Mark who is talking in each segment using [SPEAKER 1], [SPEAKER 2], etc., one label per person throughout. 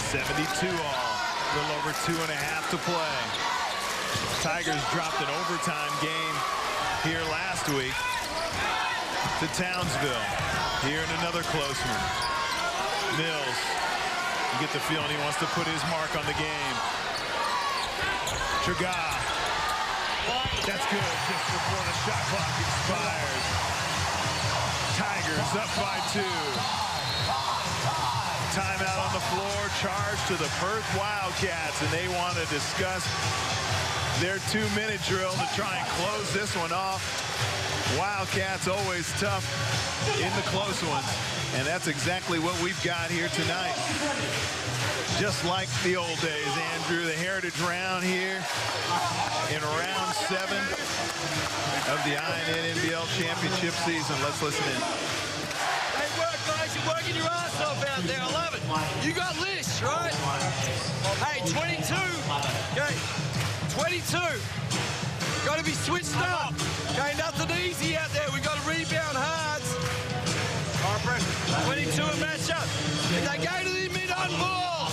[SPEAKER 1] 72 all. A little over 2.5 to play. Tigers dropped an overtime game here last week to Townsville. Here in another close one. Mills, you get the feeling he wants to put his mark on the game. Chaga. That's good just before the shot clock expires. Tigers up by 2. Timeout on the floor, charge to the Perth Wildcats, and they want to discuss their 2-minute drill to try and close this one off. Wildcats always tough in the close ones, and that's exactly what we've got here tonight. Just like the old days, Andrew, the heritage round here in round 7 of the NBL championship season. Let's listen in.
[SPEAKER 2] Hey, work, guys. You're working your ass off out there. I love it. You got lists, right? Hey, 22. Okay, 22. Got to be switched up. Okay, nothing easy out there. We got to rebound hard. 22 a matchup. If they go to the mid-on ball,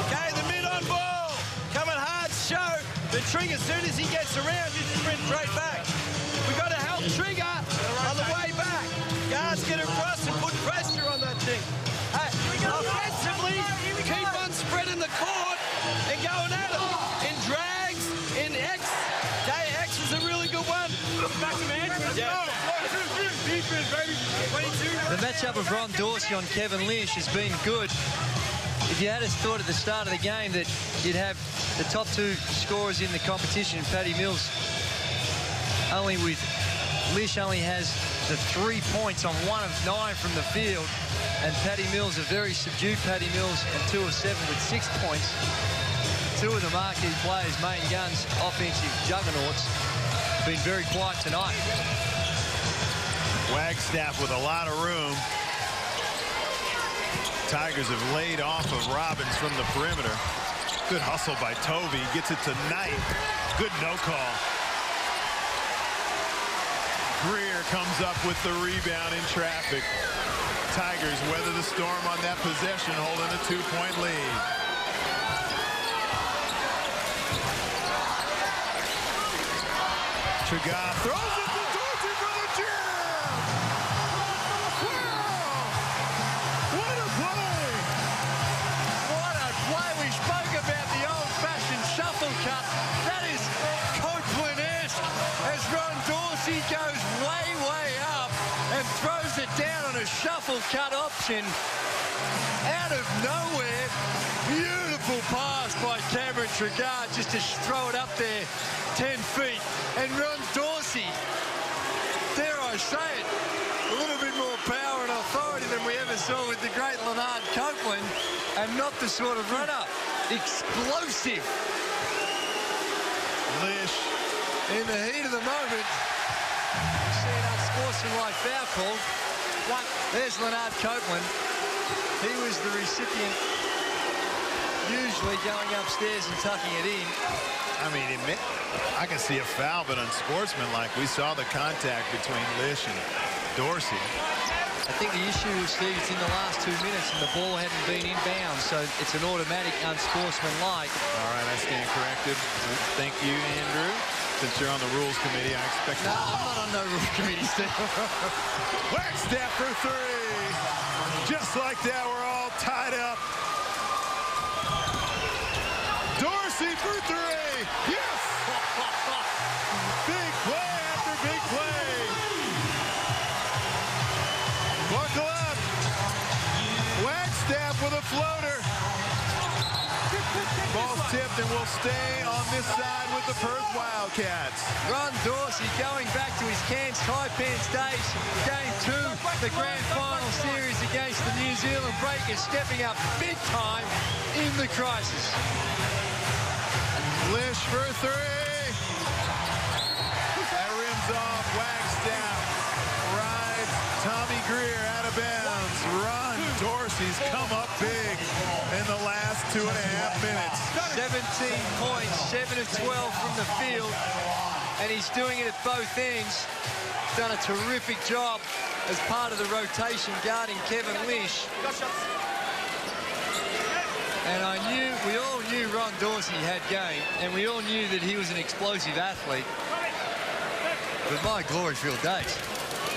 [SPEAKER 2] okay, the mid-on ball, coming hard, show. The Trigger, as soon as he gets around, you sprint straight back. We got to help Trigger on the way back. Guards get across and put pressure on that thing. Hey, offensively, keep on spreading the court and going at it. In drags, in X. Okay, X is a really good one. Back to Andrew. Yeah. Defense, baby. 22.
[SPEAKER 3] The matchup of Ron Dorsey on Kevin Lish has been good. If you had us thought at the start of the game that you'd have the top 2 scorers in the competition, Paddy Mills, only with Lish only has the 3 points on 1 of 9 from the field, and Paddy Mills, a very subdued Paddy Mills, on 2 of 7 with 6 points. 2 of the marquee players, main guns, offensive juggernauts, been very quiet tonight.
[SPEAKER 1] Wagstaff with a lot of room. Tigers have laid off of Robbins from the perimeter. Good hustle by Tovey. Gets it to Knight. Good no call. Greer comes up with the rebound in traffic. Tigers weather the storm on that possession, holding a 2-point lead. Chaga throws it to Dorsey for the jam! Wow! What a play!
[SPEAKER 4] What a play. We spoke about the old-fashioned shuffle cut. That is Copeland-esque as Ron Dorsey goes way, way up and throws it down on a shuffle cut option. Out of nowhere, beautiful pass by Cameron Trigard just to throw it up there 10 feet. And Ron Dorsey, dare I say it, a little bit more power and authority than we ever saw with the great Leonard Copeland, and not the sort of runner. Explosive.
[SPEAKER 1] Lish.
[SPEAKER 4] In the heat of the moment, you see an unsportsmanlike foul call. There's Leonard Copeland. He was the recipient, usually going upstairs and tucking it in.
[SPEAKER 1] I mean, I can see a foul, but unsportsmanlike. We saw the contact between Lish and Dorsey.
[SPEAKER 3] I think the issue is, Steve, it's in the last 2 minutes and the ball hadn't been inbound, so it's an automatic unsportsmanlike.
[SPEAKER 1] All right, I stand corrected. Thank you, Andrew. Since you're on the rules committee, I expect...
[SPEAKER 4] No, I'm not on no rules committee, Steve.
[SPEAKER 1] Wagstaff for 3. Just like that, we're all tied up. Dorsey for 3. Yes! Big play after big play. Buckle up. Wagstaff with a floater. Ball's tipped and will stay on this side with the Perth Wildcats.
[SPEAKER 4] Ron Dorsey going back to his Cairns Taipans days. Game 2, the grand final series against the New Zealand Breakers, stepping up big time in the crisis.
[SPEAKER 1] Lish for 3. That rims off. Wagstaff rides Tommy Greer out of bounds. Ron Dorsey's come up big in the last 2.5 minutes.
[SPEAKER 4] 17 points, 7 of 12 from the field, and he's doing it at both ends. Done a terrific job as part of the rotation guarding Kevin Lish.
[SPEAKER 3] And we all knew Ron Dorsey had game, and we all knew that he was an explosive athlete. But my glory-filled days,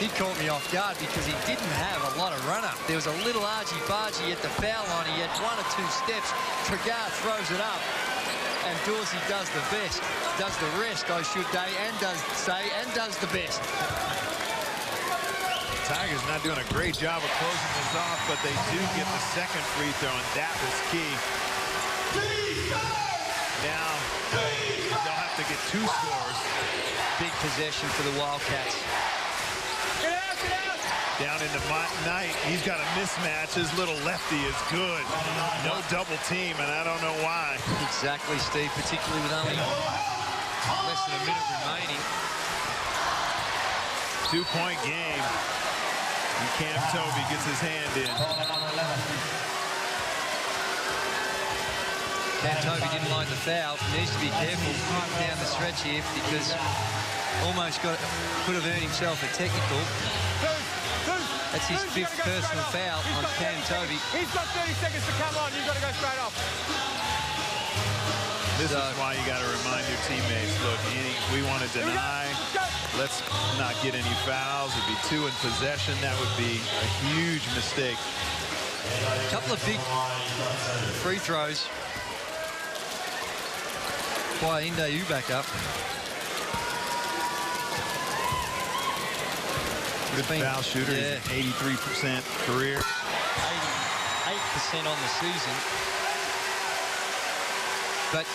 [SPEAKER 3] he caught me off guard because he didn't have a lot of run-up. There was a little argy-bargy at the foul line. He had 1 or 2 steps. Trigard throws it up, and Dorsey does the best, does the rest, I should say, and does the best.
[SPEAKER 1] Tigers not doing a great job of closing this off, but they do get the second free throw, and that was key. Now they'll have to get 2 scores.
[SPEAKER 3] Big possession for the Wildcats.
[SPEAKER 1] Down into Knight. He's got a mismatch. His little lefty is good. No double team, and I don't know why.
[SPEAKER 3] Exactly, Steve, particularly with only less than a minute remaining.
[SPEAKER 1] 2-point game. And Cam Tovey gets his hand in.
[SPEAKER 3] Cam Tovey didn't like the foul. Needs to be careful down the stretch here because almost could have earned himself a technical. That's his 5th personal foul on Cam Tovey.
[SPEAKER 5] He's got 30 seconds to come on. You've got to go straight off.
[SPEAKER 1] This is why you got to remind your teammates, look, we want to deny. Let's not get any fouls. It'd be 2 in possession. That would be a huge mistake.
[SPEAKER 3] A couple of big free throws by Indayu back up.
[SPEAKER 1] Good foul shooter.
[SPEAKER 3] Yeah.
[SPEAKER 1] He's an 83% career.
[SPEAKER 3] 88% on the season. But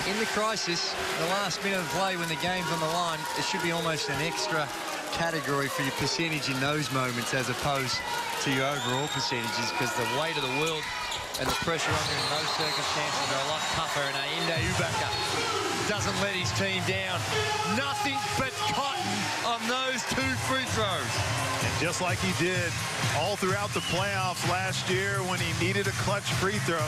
[SPEAKER 3] in the crisis, the last minute of play when the game's on the line, it should be almost an extra category for your percentage in those moments as opposed to your overall percentages, because the weight of the world and the pressure on him in those circumstances are a lot tougher. And Indayu doesn't let his team down. Nothing but cotton on those 2 free throws.
[SPEAKER 1] And just like he did all throughout the playoffs last year when he needed a clutch free throw,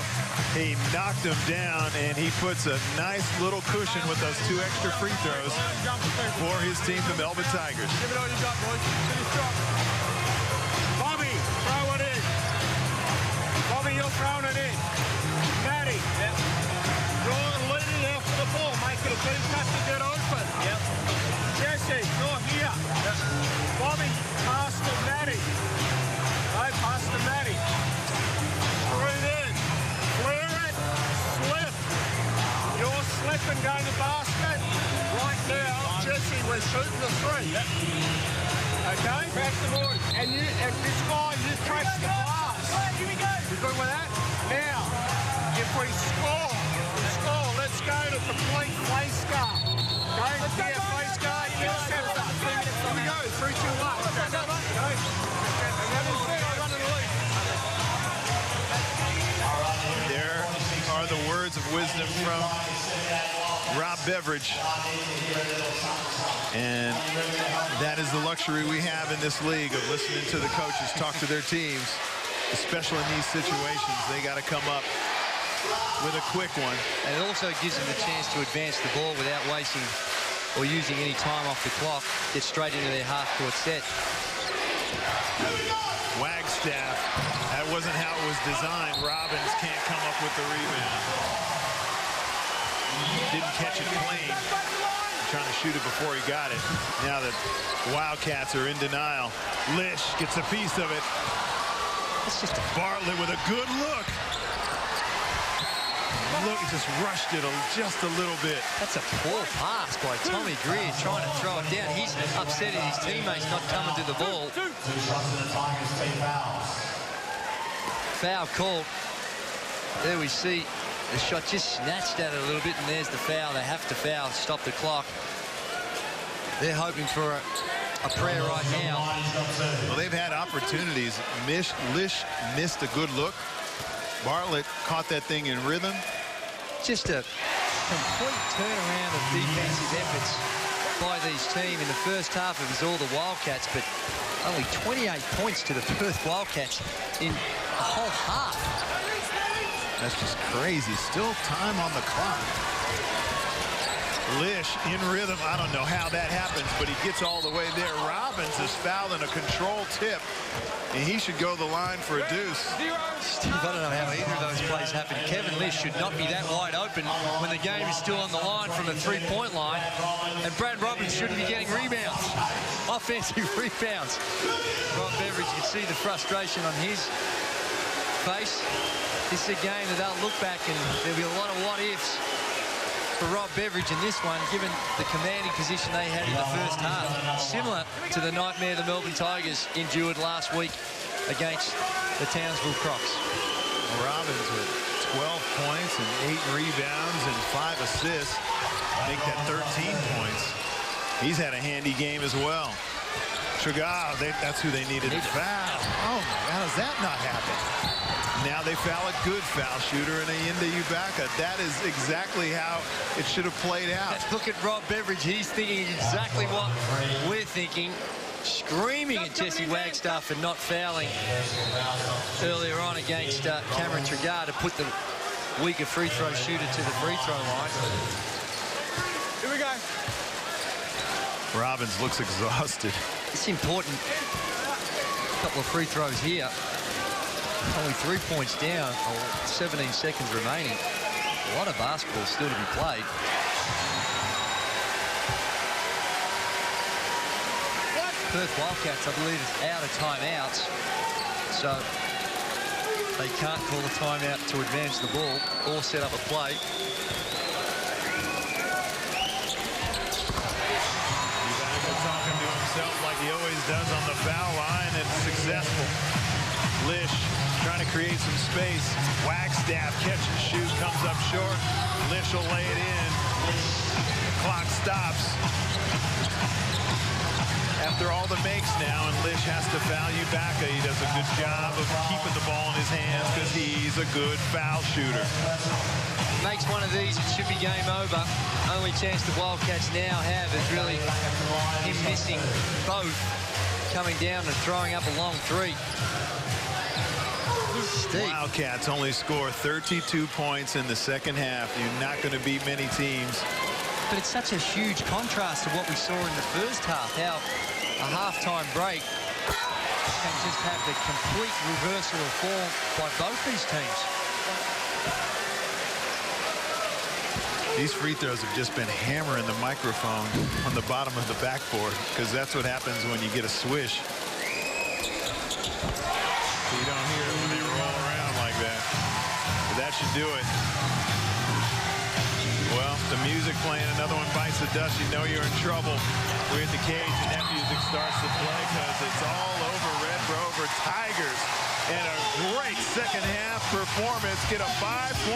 [SPEAKER 1] he knocked him down, and he puts a nice little cushion with those 2 extra free throws for his team, the Melbourne Tigers.
[SPEAKER 5] Give it all you got, boys. Finish drop. Bobby, throw it in. Bobby, you're throwing it in. Matty. Yep. You're leading after the ball. Make it a big pass to get open. Yep. Jesse, you're here. Yep. Bobby, pass to Matty. No, pass to Matty. Screwed in. Clear it. Slip. You're slipping, going to basket. Right now, Jesse, we're shooting the 3. Yep. Okay? Crash the board. And this guy, you crash the glass. Here we go. You good with that? Now, if we score, let's go to complete play scar. Let's go, play scar. You intercept that. Here we go. 3, 2, 1. And then we'll go run to the lead.
[SPEAKER 1] There are the words of wisdom from Rob Beveridge. And that is the luxury we have in this league of listening to the coaches talk to their teams, especially in these situations. They got to come up with a quick one.
[SPEAKER 3] And it also gives them the chance to advance the ball without wasting or using any time off the clock, get straight into their half-court set.
[SPEAKER 1] Wagstaff, that wasn't how it was designed. Robbins can't come up with the rebound. Didn't catch it clean. Trying to shoot it before he got it. Now the Wildcats are in denial. Lish gets a piece of it.
[SPEAKER 3] It's just
[SPEAKER 1] Bartlett with a good look. Look, he just rushed it just a little bit.
[SPEAKER 3] That's a poor pass by Tommy Greer trying to throw it down. He's upset at his teammates not coming to the ball. Foul call. There we see the shot just snatched at it a little bit, and there's the foul. They have to foul, stop the clock. They're hoping for a prayer right now.
[SPEAKER 1] Well, they've had opportunities. Lish missed a good look. Bartlett caught that thing in rhythm.
[SPEAKER 3] Just a complete turnaround of defensive efforts by these teams. In the first half, it was all the Wildcats, but only 28 points to the Perth Wildcats in a whole half.
[SPEAKER 1] That's just crazy. Still time on the clock. Lish in rhythm. I don't know how that happens, but he gets all the way there. Robbins is fouled in a control tip, and he should go to the line for a deuce.
[SPEAKER 3] Steve, I don't know how either of those always happen. Kevin Lish should not be that wide open when the game is still on the line from the three-point line. And Brad Robbins shouldn't be getting rebounds, offensive rebounds. Rob Beveridge, you can see the frustration on his face. This is a game that they'll look back and there'll be a lot of what-ifs for Rob Beveridge in this one, given the commanding position they had in the first half. Similar to the nightmare the Melbourne Tigers endured last week against the Townsville Crocs.
[SPEAKER 1] Robbins with 12 points and 8 rebounds and 5 assists. Make that 13 points. He's had a handy game as well. Trigard, that's who they needed to foul. Oh, how does that not happen? Now they foul a good foul shooter and Ayinda Ubaka. That is exactly how it should have played out.
[SPEAKER 3] Look at Rob Beveridge. He's thinking exactly what we're thinking. Screaming at Jesse Wagstaff for not fouling earlier on against Cameron Trigard to put the weaker free throw shooter to the free throw line.
[SPEAKER 2] Here we go.
[SPEAKER 1] Robbins looks exhausted.
[SPEAKER 3] It's important. A couple of free throws here. Only 3 points down, 17 seconds remaining. A lot of basketball still to be played. Perth Wildcats, I believe, is out of timeouts. So they can't call a timeout to advance the ball or set up a play.
[SPEAKER 1] Ubaka talking to himself like he always does on the foul line, and successful. Lish trying to create some space. Wagstaff catch and shoot, comes up short. Lish will lay it in. The clock stops. After all the makes now, and Lish has to foul Ubaka. He does a good job of keeping the ball in his hands because he's a good foul shooter.
[SPEAKER 3] Makes one of these, it should be game over. Only chance the Wildcats now have is really him missing both, coming down and throwing up a long three. Steve.
[SPEAKER 1] Wildcats only score 32 points in the second half. You're not going to beat many teams.
[SPEAKER 3] But it's such a huge contrast to what we saw in the first half, how a halftime break can just have the complete reversal of form by both these teams.
[SPEAKER 1] These free throws have just been hammering the microphone on the bottom of the backboard, because that's what happens when you get a swish. So you don't hear it when they roll around like that. But that should do it. Well, the music playing, another one bites the dust. You know you're in trouble. We're at the cage, and that music starts to play because it's all over Red Rover Tigers. And a great second half performance. Get a 5-point